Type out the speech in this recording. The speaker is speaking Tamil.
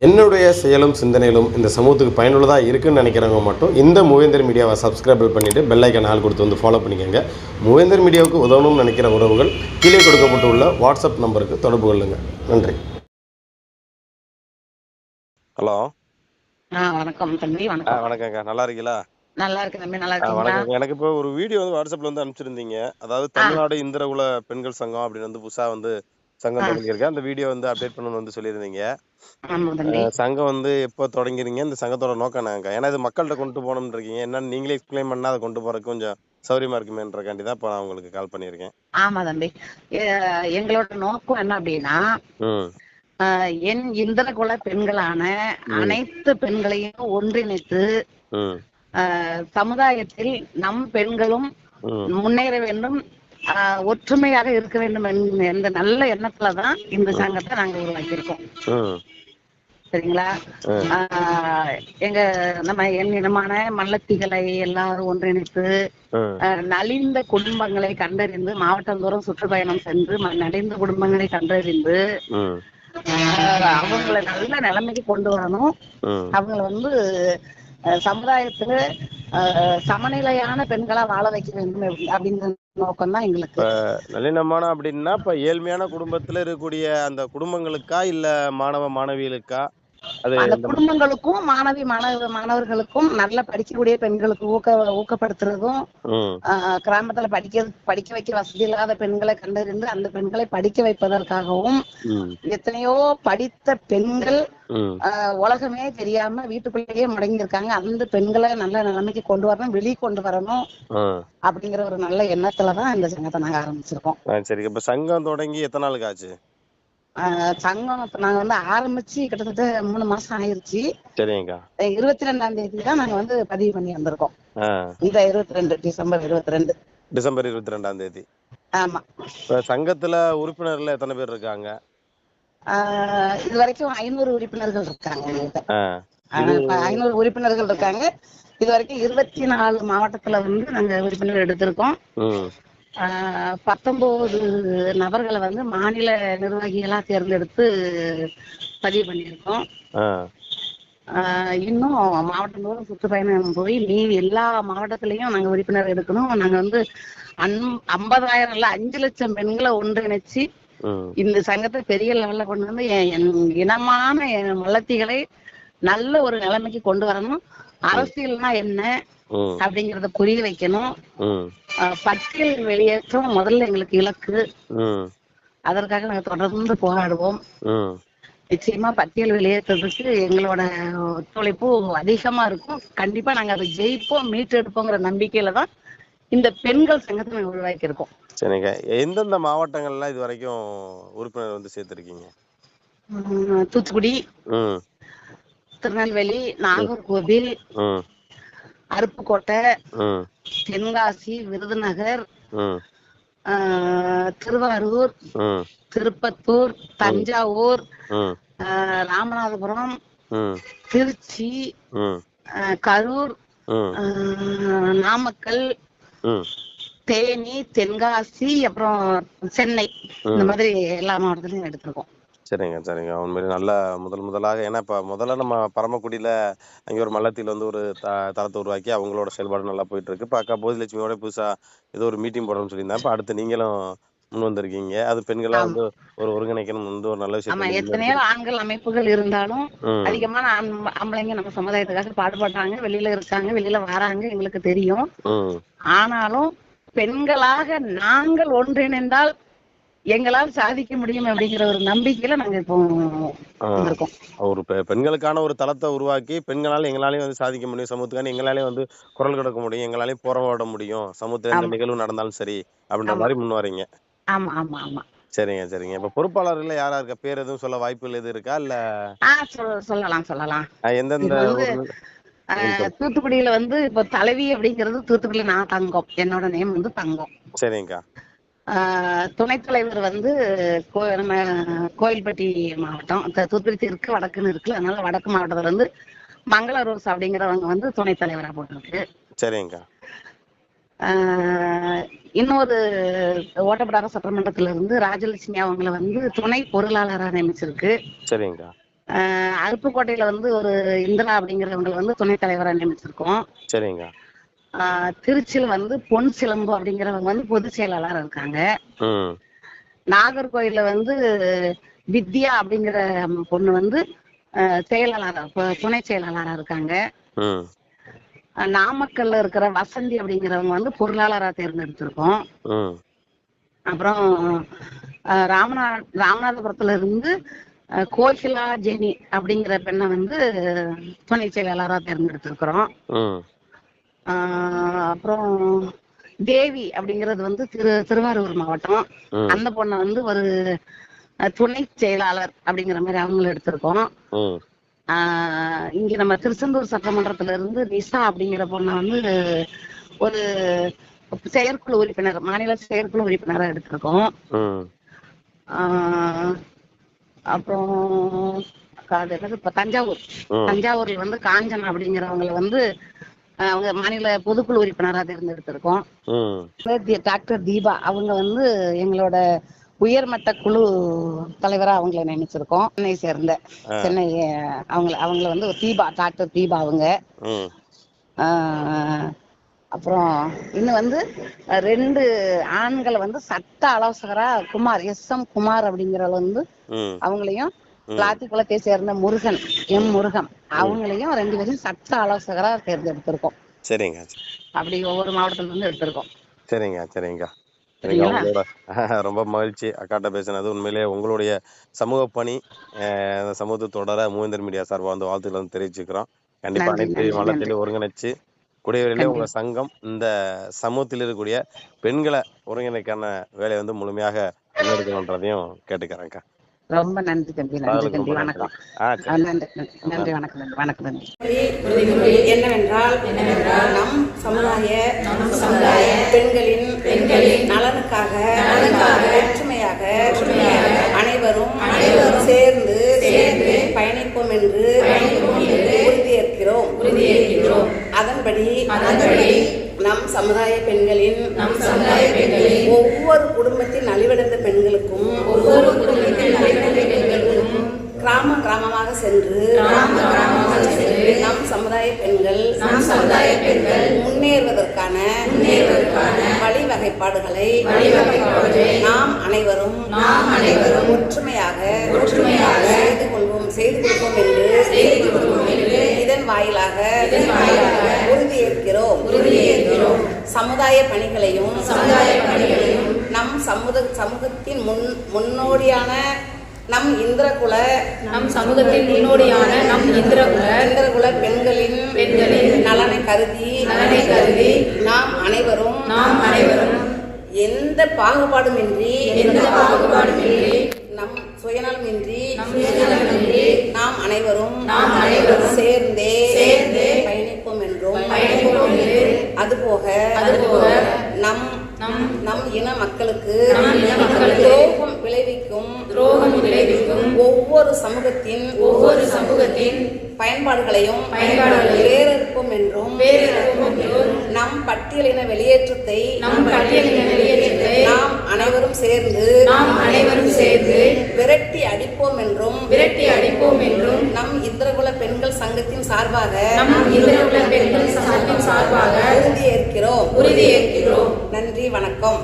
என்னுடைய செயலும் சிந்தனையிலும் இந்த சமூகத்துக்கு பயனுள்ளதாக இருக்குன்னு நினைக்கிறவங்க மட்டும் இந்த மூவேந்தர் மீடியாவை சப்ஸ்கிரைப் பண்ணிவிட்டு பெல் ஐக்கான் ஆல் கொடுத்து வந்து ஃபாலோ பண்ணிக்கோங்க. மூவேந்தர் மீடியாவுக்கு உதவணும்னு நினைக்கிற உறவுகள் கீழே கொடுக்கப்பட்டுள்ள வாட்ஸ்அப் நம்பருக்கு தொடர்பு கொள்ளுங்க. நன்றி. ஹலோ. வணக்கம் தம்பி. வணக்கம். வணக்கங்க. நல்லா இருக்கீங்களா? நல்லா இருக்கு தம்பி. நல்லா இருக்கீங்களா? வணக்கம். எனக்கு இப்போ ஒரு வீடியோ வந்து வாட்ஸ்அப்ல வந்து அனுப்பிச்சிருந்தீங்க. அதாவது தமிழ்நாடு இந்திரகுல பெண்கள் சங்கம் அப்படின்னு வந்து புதுசா வந்து சங்கம் தொடங்கியிருக்கேன். அந்த வீடியோ வந்து அப்டேட் பண்ணணும்னு வந்து சொல்லியிருந்தீங்க. சங்கம் வந்து எப்போ தொடங்கிறீங்க, இந்த சங்கத்தோட நோக்கம் என்னங்க? ஏன்னா இது மக்கள்கிட்ட கொண்டு போகணும்னு இருக்கீங்க. என்னன்னு நீங்களே எக்ஸ்பிளைன் பண்ணா அதை கொண்டு போறதுக்கு கொஞ்சம் சௌரியமா இருக்குமேன்றக்காண்டி தான் இப்போ நான் உங்களுக்கு கால் பண்ணியிருக்கேன். ஆமா தம்பி. எங்களோட நோக்கம் என்ன அப்படின்னா, என் இந்திரகுல பெண்களான அனைத்து பெண்களையும் ஒன்றிணைத்து சமுதாயத்தில் நம் பெண்களும் முன்னேற வேண்டும், ஒற்றுமையாக இருக்க வேண்டும் என்ற நல்ல எண்ணத்துலதான் இந்த சங்கத்தை நாங்க உருவாக்கியிருக்கோம். சரிங்களா? என் இனமான மல்லத்திகளை எல்லாரும் ஒன்றிணைத்து நலிந்த குடும்பங்களை கண்டறிந்து மாவட்டந்தோறும் சுற்றுப்பயணம் சென்று நலிந்த குடும்பங்களை கண்டறிந்து அவங்களை நல்ல நிலைமைக்கு கொண்டு வரணும். அவங்களை வந்து சமுதாயத்துல சமநிலையான பெண்களா வாழ வைக்க வேண்டும் அப்படிங்கிற நோக்கம் தான் எங்களுக்கு. நளினமான அப்படின்னா இப்ப ஏழ்மையான குடும்பத்துல இருக்கக்கூடிய அந்த குடும்பங்களுக்கா இல்ல மாணவ மாணவிகளுக்கா? அந்த குடும்பங்களுக்கும் மாணவர்களுக்கும் நல்ல படிக்கக்கூடிய பெண்களுக்கு ஊக்கப்படுத்துறதும், கிராமத்துல படிக்க வைக்க வசதி இல்லாத பெண்களை கண்டறிந்து அந்த பெண்களை படிக்க வைப்பதற்காகவும், எத்தனையோ படித்த பெண்கள் உலகமே தெரியாம வீட்டுக்குள்ளேயே முடங்கி இருக்காங்க. அந்த பெண்களை நல்ல நிலைமைக்கு கொண்டு வரணும், வெளியே கொண்டு வரணும் அப்படிங்கிற ஒரு நல்ல எண்ணத்துலதான் இந்த சங்கத்தை நாங்க ஆரம்பிச்சிருக்கோம். சரி, இப்ப சங்கம் தொடங்கி எத்தனை நாளுக்கு ஆச்சு? சங்கம் நாங்க வந்து ஆரம்பிச்சு கிட்டத்தட்ட 3 மாசம் ஆயிருச்சு. சரிங்கக்கா. 22ஆம் தேதி தான் நாங்க வந்து பதிவு பண்ணி வந்திருக்கோம். இந்த 22 டிசம்பர் 22. டிசம்பர் 22ஆம் தேதி. ஆமா. சங்கத்துல உறுப்பினர்கள் எத்தனை பேர் இருக்காங்க? இது வரைக்கும் 500 உறுப்பினர்கள் இருக்காங்க. 500 உறுப்பினர்கள் இருக்காங்க. இது வரைக்கும் 24 மாவட்டத்துல வந்து நாங்க உறுப்பினர் எடுத்திருக்கோம். 19 நபர்களை வந்து மாநில நிர்வாகிகளா தேர்ந்தெடுத்து பதிவு பண்ணியிருக்கோம். இன்னும் மாவட்டம் தோறும் சுற்றுப்பயணம் போய் மீதி எல்லா மாவட்டத்திலையும் நாங்க உறுப்பினர் எடுக்கணும். நாங்க வந்து 50,000 இல்ல 5 லட்சம் பெண்களை ஒன்றிணைச்சு இந்த சங்கத்தை பெரிய லெவல்ல கொண்டு வந்து என் இனமான மல்லத்திகளை நல்ல ஒரு நிலைமைக்கு கொண்டு வரணும். அரசியல்னா என்ன அப்படிங்கறத புரிய வைக்கணும். பட்டியல் வெளியேற்றம் முதல்ல எங்களுக்கு இலக்கு. அதற்காக நாங்க தொடர்ந்து போராடுவோம். நிச்சயமா பட்டியல் வெளியேற்றத்துக்கு எங்களோட ஒத்துழைப்பு அதிகமா இருக்கும். கண்டிப்பா நாங்க அதை ஜெயிப்போம், மீட்டெடுப்போங்கிற நம்பிக்கையில தான் இந்த பெண்கள் சங்கத்தை நாங்க உருவாக்கி இருக்கோம். சரிங்க. எந்தெந்த மாவட்டங்கள்லாம் இது வரைக்கும் உறுப்பினர் வந்து சேர்த்திருக்கீங்க? தூத்துக்குடி, திருநெல்வேலி, நாகர்கோவில், அருப்புக்கோட்டை, தென்காசி, விருதுநகர், திருவாரூர், திருப்பத்தூர், தஞ்சாவூர், ராமநாதபுரம், திருச்சி, கரூர், நாமக்கல், தேனி, தென்காசி, அப்புறம் சென்னை, இந்த மாதிரி எல்லா மாவட்டத்திலையும் எடுத்திருக்கோம். சரிங்க. உண்மையிலே நல்ல முதலாக, ஏன்னா இப்ப முதல்ல நம்ம பரமக்குடியில அங்கே ஒரு மல்லத்தில் வந்து ஒரு தளத்தை உருவாக்கி அவங்களோட செயல்பாடு நல்லா போயிட்டு இருக்கு. இப்ப அக்கா போதிலட்சுமியோட புதுசா ஏதோ ஒரு மீட்டிங் போடணும்னு சொல்லியிருந்தேன். இப்ப அடுத்து நீங்களும் முன் வந்திருக்கீங்க. அது பெண்களா வந்து ஒரு ஒருங்கிணைக்கணும் வந்து ஒரு நல்ல விஷயம். எத்தனையோ ஆண்கள் அமைப்புகள் இருந்தாலும் அதிகமான ஆம்பளைங்க நம்ம சமுதாயத்துக்காக பாடுபடுறாங்க, வெளியில இருக்காங்க, வெளியில வராங்க, எங்களுக்கு தெரியும். ஆனாலும் பெண்களாக நாங்கள் ஒன்றிணைந்தால் எங்களால் சாதிக்க முடியும் அப்படிங்கிற ஒரு நம்பிக்கையில நாங்க இப்போ இருக்கோம். ஒரு பெண்களுக்கான ஒரு தளத்தை உருவாக்கி பெண்களால எங்களாலையும் வந்து சாதிக்க முடியும், சமூகத்துக்கான எங்களாலையும் வந்து குரல் கொடுக்க முடியும், எங்களாலையும் போராட முடியும், சமூகத்துல எந்த நிகழ்வு நடந்தாலும் சரி அப்படின்ற மாதிரி முன் வரீங்க. ஆமா ஆமா ஆமா. சரிங்க. இப்ப பொறுப்பாளர்கள் யாரா இருக்கா? பேர் எதுவும் சொல்ல வாய்ப்புகள் எதுவும் இருக்கா? இல்ல சொல்லலாம். எந்தெந்த தூத்துக்குடியில வந்து இப்ப தலைவி அப்படிங்கிறது தூத்துக்குடியில நான் தங்கம், என்னோட நேம் வந்து தங்கம். சரிங்கக்கா. துணைத் தலைவர் வந்து நம்ம கோயில்பட்டி மாவட்டம், தூத்துக்குடி தெற்கு வடக்குன்னு இருக்கு. அதனால வடக்கு மாவட்டத்துல இருந்து மங்கள ரோஸ் அப்படிங்கிறவங்க வந்து துணைத் தலைவரா போட்டிருக்கு. சரிங்கக்கா. இன்னொரு ஓட்டப்படாத சட்டமன்றத்துல இருந்து ராஜலட்சுமி அவங்களை வந்து துணை பொருளாளராக நியமிச்சிருக்கு. சரிங்கக்கா. அருப்புக்கோட்டையில வந்து ஒரு இந்திரா அப்படிங்கிறவங்களை வந்து துணைத் தலைவரா நியமிச்சிருக்கோம். சரிங்க. திருச்சியில வந்து பொன் சிலம்பு அப்படிங்கிறவங்க வந்து பொதுச் செயலாளரா இருக்காங்க. நாகர்கோயில்ல வந்து வித்யா அப்படிங்கிற பொண்ணு வந்து செயலாளரா துணை செயலாளரா இருக்காங்க. நாமக்கல்ல இருக்கிற வசந்தி அப்படிங்கிறவங்க வந்து பொருளாளரா தேர்ந்தெடுத்திருக்கோம். அப்புறம் ராமநாதபுரத்துல இருந்து கோகிலா ஜெனி அப்படிங்கிற பெண்ணை வந்து துணை செயலாளரா தேர்ந்தெடுத்திருக்கிறோம். அப்புறம் தேவி அப்படிங்கிறது வந்து திருவாரூர் மாவட்டம். அந்த பொண்ணை வந்து ஒரு துணை செயலாளர் அப்படிங்கிற மாதிரி அவங்களும் எடுத்திருக்கோம். இங்க நம்ம திருச்செந்தூர் சட்டமன்றத்துல இருந்து நிஷா அப்படிங்கிற பொண்ணை வந்து ஒரு செயற்குழு உறுப்பினர், மாநில செயற்குழு உறுப்பினரா எடுத்திருக்கோம். அப்புறம் இப்ப தஞ்சாவூர்ல வந்து காஞ்சனா அப்படிங்கிறவங்களை வந்து அவங்க மாநில பொதுக்குழு உறுப்பினரா தேர்ந்தெடுத்திருக்கோம். டாக்டர் தீபா அவங்க வந்து எங்களோட உயர்மட்ட குழு தலைவரா அவங்களை நினைச்சிருக்கோம். சென்னை சேர்ந்த சென்னை அவங்கள வந்து டாக்டர் தீபா அவங்க. அப்புறம் இன்னும் வந்து 2 ஆண்களை வந்து சட்ட ஆலோசகரா குமார் SM குமார் அப்படிங்கிறவங்க வந்து அவங்களையும் பிளாத்திக்குளத்தை சேர்ந்த முருகன் அவங்களையும் 2 பேரும் சட்ட ஆலோசகரா தேர்ந்தெடுத்திருக்கோம். சரிங்க. அப்படி ஒவ்வொரு மாவட்டத்துல இருந்து எடுத்திருக்கோம். சரிங்க. ரொம்ப மகிழ்ச்சி அக்காட்ட பேசினது. உண்மையிலேயே உங்களுடைய சமூக பணி சமூகத்தை தொடர மூவேந்தர் மீடியா சார்பா வந்து வாழ்த்துக்களை வந்து தெரிவிச்சுக்கிறோம். கண்டிப்பா அனைத்து வளத்திலும் ஒருங்கிணைச்சு கூடியவரையிலே உங்க சங்கம் இந்த சமூகத்தில் இருக்கக்கூடிய பெண்களை ஒருங்கிணைக்கான வேலையை வந்து முழுமையாக முன்னெடுக்கணுன்றதையும் கேட்டுக்கிறேன்க்கா. ரொம்ப நன்றி தம்பி. வணக்கம். நன்றி வணக்கம். என்னவென்றால் நம் சமுதாய பெண்களின் நலனுக்காக ஒற்றுமையாக அனைவரும் சேர்ந்து பயணிப்போம் என்று உறுதியேற்கிறோம். அதன்படி நம் சமுதாய பெண்களின் ஒவ்வொரு குடும்பத்தின் நலிவடைந்த பெண்களுக்கும் கிராமமாக சென்று நம் சமுதாய பெண்கள் முன்னேறுவதற்கான வழிவகைப்பாடுகளை நாம் அனைவரும் ஒற்றுமையாக செய்து கொடுப்போம் என்று இதன் வாயிலாக உறுதியேற்கிறோம். சமுதாய பணிகளையும் நம் சமூகத்தின் முன்னோடியான நம் இந்திரகுல பெண்களின் நலனை கருதி நாம் அனைவரும் எந்த பாகுபாடுமின்றி நம் சுயநலமின்றி நாம் அனைவரும் சேர்ந்தே பயணிப்போம் என்றும் அதுபோக நம் இன மக்களுக்கு துரோகம் விளைவிக்கும் ஒவ்வொரு சமூகத்தின் பயன்பாடுகளையும் வேறறுப்போம் என்றும் நம் பட்டியலின வெளியேற்றத்தை நாம் அனைவரும் சேர்ந்து விரட்டி அடிப்போம் என்றும் நம் இந்திரகுல பெண்கள் சங்கத்தின் சார்பாக உறுதியேற்கிறோம். நன்றி, வணக்கம்.